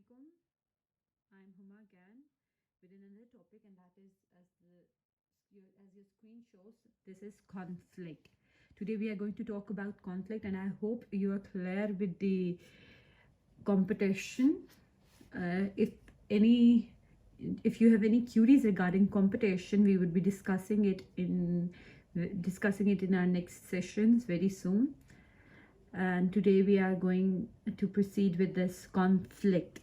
Assalamualaikum. I'm Huma again with another topic, and that is as your screen shows, this is conflict. Today we are going to talk about conflict, and I hope you are clear with the competition. If any, if you have any queries regarding competition, we would be discussing it in our next sessions very soon. And today we are going to proceed with this conflict.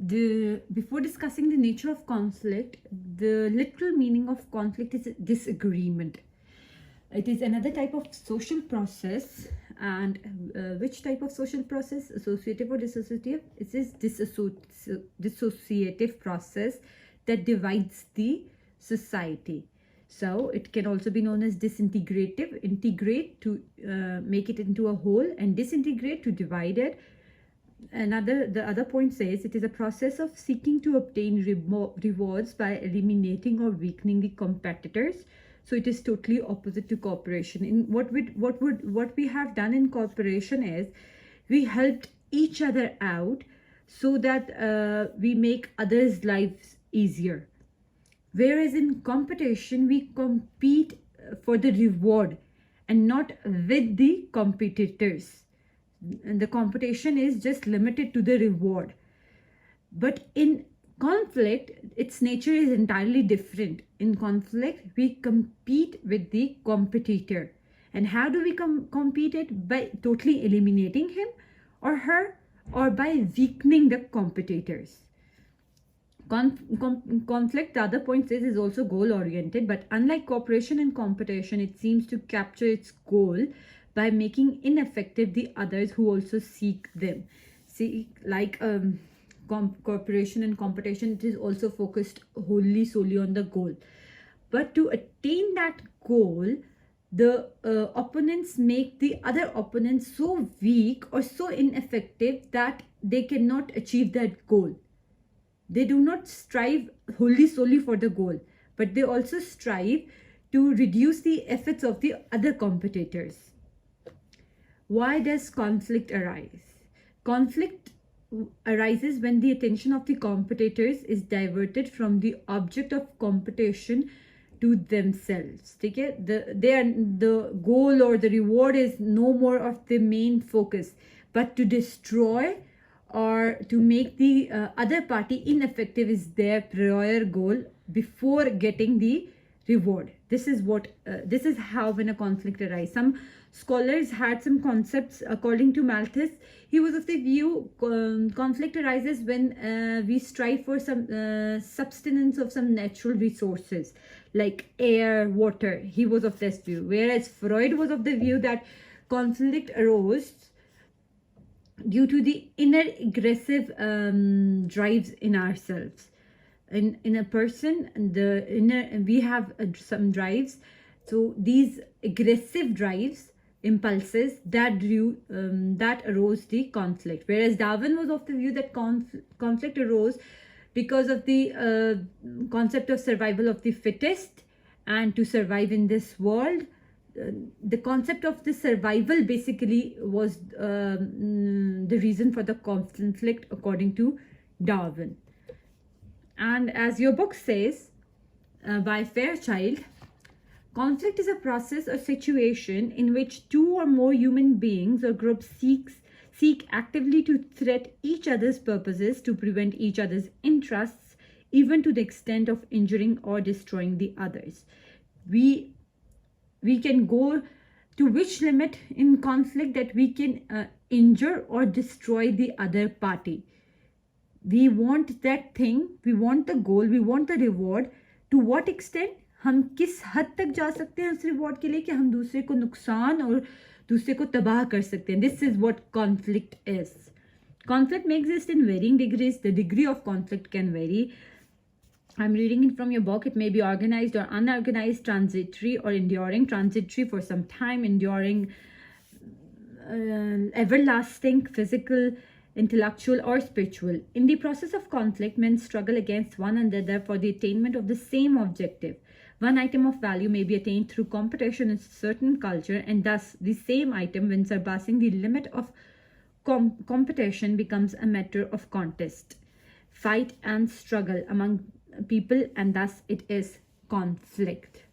Before discussing the nature of conflict, the literal meaning of conflict is disagreement. It is another type of social process. And which type of social process? Associative or dissociative? It is dissociative process that divides the society. So it can also be known as disintegrative. Integrate to make it into a whole, and disintegrate to divide it. The other point says it is a process of seeking to obtain rewards by eliminating or weakening the competitors. So it is totally opposite to cooperation. In what we have done in cooperation is we helped each other out so that we make others' lives easier. Whereas in competition, we compete for the reward and not with the competitors. And the competition is just limited to the reward. But in conflict, its nature is entirely different. In conflict, we compete with the competitor. And how do we compete it? By totally eliminating him or her, or by weakening the competitors. Conflict, the other point says, is also goal oriented, but unlike cooperation and competition, it seems to capture its goal by making ineffective the others who also seek them. See, like cooperation and competition, it is also focused solely on the goal. But to attain that goal, the opponents make the other opponents so weak or so ineffective that they cannot achieve that goal. They do not strive solely for the goal, but they also strive to reduce the efforts of the other competitors. Why does conflict arise? Conflict arises when the attention of the competitors is diverted from the object of competition to themselves. Okay? The goal or the reward is no more of the main focus, but to destroy or to make the other party ineffective is their prior goal before getting the reward. This is how when a conflict arises. Some scholars had some concepts. According to Malthus, he was of the view conflict arises when we strive for some subsistence of some natural resources like air, water. He was of this view, whereas Freud was of the view that conflict arose due to the inner aggressive drives in ourselves. In a person, we have some drives. So these aggressive drives, impulses, that arose the conflict. Whereas Darwin was of the view that conflict arose because of the concept of survival of the fittest, and to survive in this world. The concept of the survival basically was the reason for the conflict according to Darwin. And as your book says, by Fairchild, conflict is a process or situation in which two or more human beings or groups seek actively to threat each other's purposes, to prevent each other's interests, even to the extent of injuring or destroying the others. We can go to which limit in conflict that we can injure or destroy the other party. We want that thing, we want the goal, we want the reward. To what extent? हम किस हद तक जा सकते हैं उस reward के लिए कि हम दूसरे को नुकसान और दूसरे को तबाह कर सकते हैं. This is what conflict is. Conflict may exist in varying degrees. The degree of conflict can vary. I'm reading it from your book. It may be organized or unorganized, transitory or enduring. Transitory for some time, enduring, everlasting, physical, intellectual or spiritual. In the process of conflict, men struggle against one another for the attainment of the same objective. One item of value may be attained through competition in a certain culture, and thus the same item, when surpassing the limit of competition becomes a matter of contest, fight, and struggle among people, and thus it is conflict.